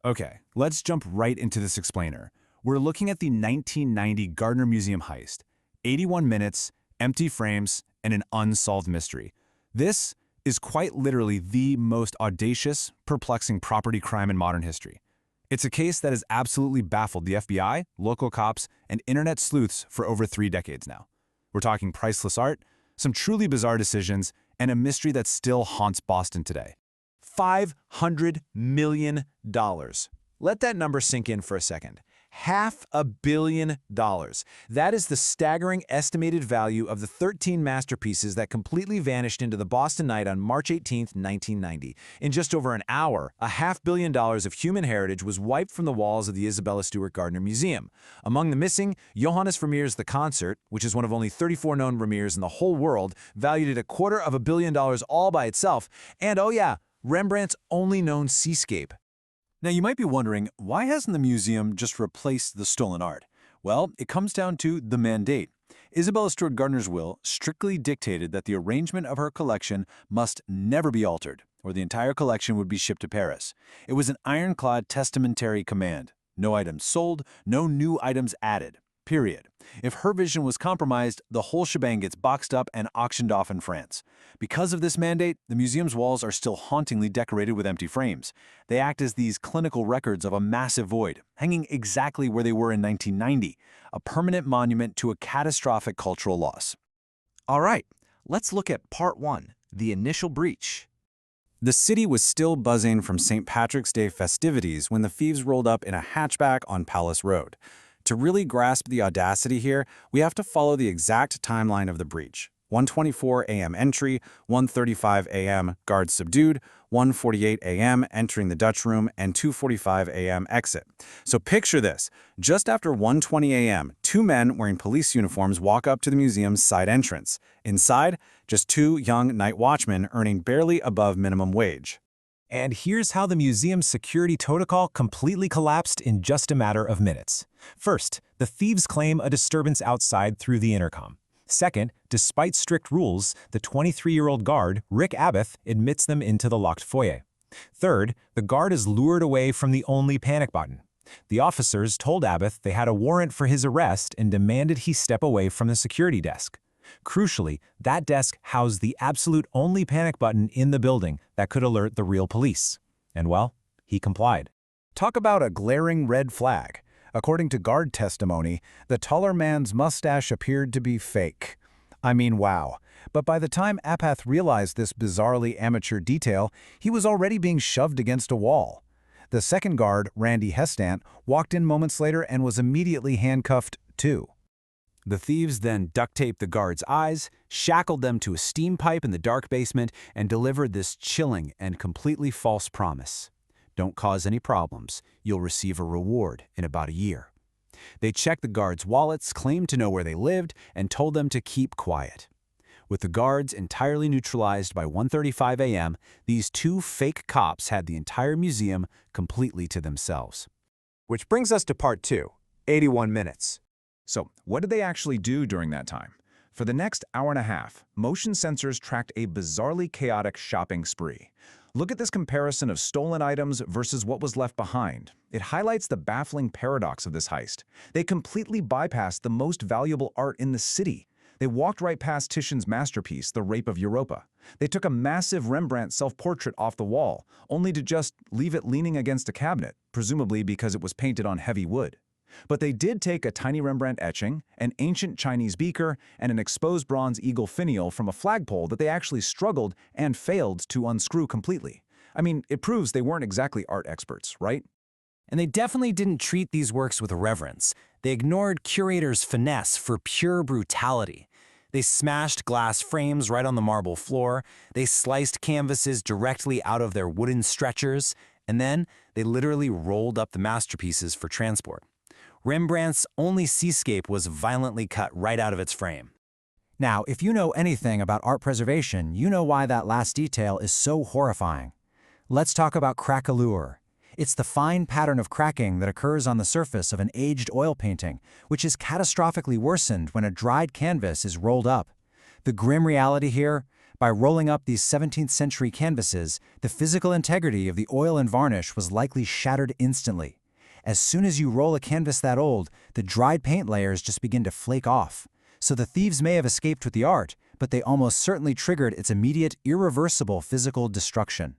Okay, let's jump right into this explainer. We're looking at the 1990 Gardner Museum heist. 81 minutes, empty frames, and an unsolved mystery. This is quite literally the most audacious, perplexing property crime in modern history. It's a case that has absolutely baffled the FBI, local cops, and internet sleuths for over 3 decades now. We're talking priceless art, some truly bizarre decisions, and a mystery that still haunts Boston today. $500 million. Let that number sink in for a second. $500 million. That is the staggering estimated value of the 13 masterpieces that completely vanished into the Boston night on March 18, 1990. In just over an hour, $500 million of human heritage was wiped from the walls of the Isabella Stewart Gardner Museum. Among the missing, Johannes Vermeer's The Concert, which is one of only 34 known Vermeers in the whole world, valued at $250 million all by itself, and oh yeah, Rembrandt's only known seascape. Now you might be wondering, why hasn't the museum just replaced the stolen art? Well, it comes down to the mandate. Isabella Stewart Gardner's will strictly dictated that the arrangement of her collection must never be altered, or the entire collection would be shipped to Paris. It was an ironclad testamentary command. No items sold, no new items added. Period. If her vision was compromised, the whole shebang gets boxed up and auctioned off in France. Because of this mandate, the museum's walls are still hauntingly decorated with empty frames. They act as these clinical records of a massive void, hanging exactly where they were in 1990, a permanent monument to a catastrophic cultural loss. All right, let's look at Part 1, the initial breach. The city was still buzzing from St. Patrick's Day festivities when the thieves rolled up in a hatchback on Palace Road. To really grasp the audacity here, we have to follow the exact timeline of the breach. 1:24 a.m. entry, 1:35 a.m. guards subdued, 1:48 a.m. entering the Dutch room, and 2:45 a.m. exit. So picture this. Just after 1:20 a.m., 2 men wearing police uniforms walk up to the museum's side entrance. Inside, just 2 young night watchmen earning barely above minimum wage. And here's how the museum's security protocol completely collapsed in just a matter of minutes. First, the thieves claim a disturbance outside through the intercom. Second, despite strict rules, the 23-year-old guard, Rick Abath, admits them into the locked foyer. Third, the guard is lured away from the only panic button. The officers told Abath they had a warrant for his arrest and demanded he step away from the security desk. Crucially, that desk housed the absolute only panic button in the building that could alert the real police. And well, he complied. Talk about a glaring red flag. According to guard testimony, the taller man's mustache appeared to be fake. I mean, wow. But by the time Abath realized this bizarrely amateur detail, he was already being shoved against a wall. The second guard, Randy Hestant, walked in moments later and was immediately handcuffed, too. The thieves then duct-taped the guards' eyes, shackled them to a steam pipe in the dark basement, and delivered this chilling and completely false promise. Don't cause any problems. You'll receive a reward in about a year. They checked the guards' wallets, claimed to know where they lived, and told them to keep quiet. With the guards entirely neutralized by 1:35 a.m., these 2 fake cops had the entire museum completely to themselves. Which brings us to Part 2, 81 minutes. So, what did they actually do during that time? For the next hour and a half, motion sensors tracked a bizarrely chaotic shopping spree. Look at this comparison of stolen items versus what was left behind. It highlights the baffling paradox of this heist. They completely bypassed the most valuable art in the city. They walked right past Titian's masterpiece, The Rape of Europa. They took a massive Rembrandt self-portrait off the wall, only to just leave it leaning against a cabinet, presumably because it was painted on heavy wood. But they did take a tiny Rembrandt etching, an ancient Chinese beaker, and an exposed bronze eagle finial from a flagpole that they actually struggled and failed to unscrew completely. I mean, it proves they weren't exactly art experts, right? And they definitely didn't treat these works with reverence. They ignored curators' finesse for pure brutality. They smashed glass frames right on the marble floor, they sliced canvases directly out of their wooden stretchers, and then they literally rolled up the masterpieces for transport. Rembrandt's only seascape was violently cut right out of its frame. Now, if you know anything about art preservation, you know why that last detail is so horrifying. Let's talk about craquelure. It's the fine pattern of cracking that occurs on the surface of an aged oil painting, which is catastrophically worsened when a dried canvas is rolled up. The grim reality here, By rolling up these 17th century canvases, the physical integrity of the oil and varnish was likely shattered instantly. As soon as you roll a canvas that old, the dried paint layers just begin to flake off. So the thieves may have escaped with the art, but they almost certainly triggered its immediate, irreversible physical destruction.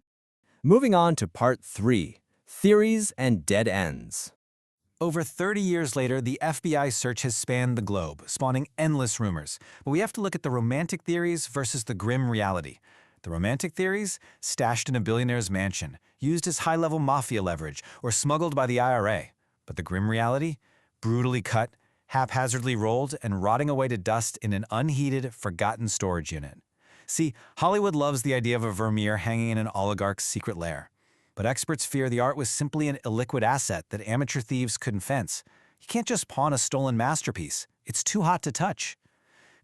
Moving on to Part 3, Theories and Dead Ends. Over 30 years later, the FBI search has spanned the globe, spawning endless rumors. But we have to look at the romantic theories versus the grim reality. The romantic theories, stashed in a billionaire's mansion, used as high-level mafia leverage, or smuggled by the IRA. But the grim reality? Brutally cut, haphazardly rolled, and rotting away to dust in an unheated, forgotten storage unit. See, Hollywood loves the idea of a Vermeer hanging in an oligarch's secret lair. But experts fear the art was simply an illiquid asset that amateur thieves couldn't fence. You can't just pawn a stolen masterpiece. It's too hot to touch.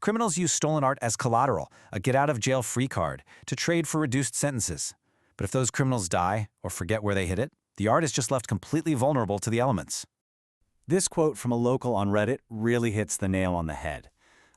Criminals use stolen art as collateral, a get-out-of-jail-free card, to trade for reduced sentences. But if those criminals die or forget where they hid it, the art is just left completely vulnerable to the elements. This quote from a local on Reddit really hits the nail on the head.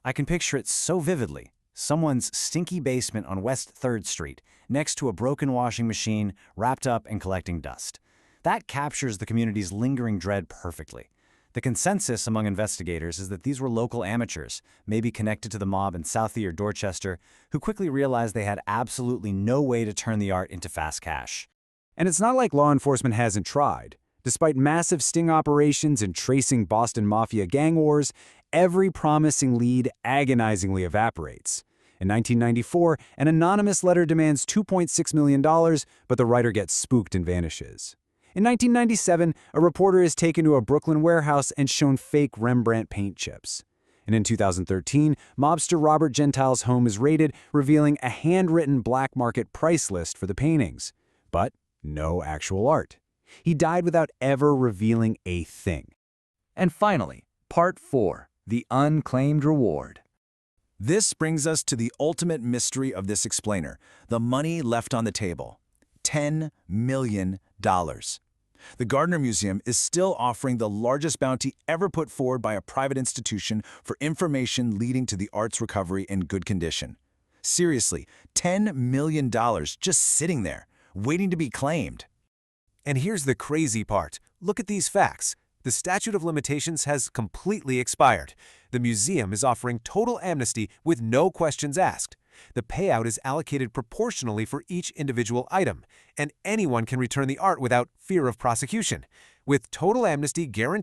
I can picture it so vividly. Someone's stinky basement on West 3rd Street, next to a broken washing machine, wrapped up and collecting dust. That captures the community's lingering dread perfectly. The consensus among investigators is that these were local amateurs, maybe connected to the mob in Southie or Dorchester, who quickly realized they had absolutely no way to turn the art into fast cash. And it's not like law enforcement hasn't tried. Despite massive sting operations and tracing Boston Mafia gang wars, every promising lead agonizingly evaporates. In 1994, an anonymous letter demands $2.6 million, but the writer gets spooked and vanishes. In 1997, a reporter is taken to a Brooklyn warehouse and shown fake Rembrandt paint chips. And in 2013, mobster Robert Gentile's home is raided, revealing a handwritten black market price list for the paintings. But no actual art. He died without ever revealing a thing. And finally, Part 4, The Unclaimed Reward. This brings us to the ultimate mystery of this explainer, the money left on the table. $10 million. The Gardner Museum is still offering the largest bounty ever put forward by a private institution for information leading to the art's recovery in good condition. Seriously, $10 million just sitting there, waiting to be claimed. And here's the crazy part. Look at these facts. The statute of limitations has completely expired. The museum is offering total amnesty with no questions asked. The payout is allocated proportionally for each individual item, and anyone can return the art without fear of prosecution. With total amnesty guaranteed,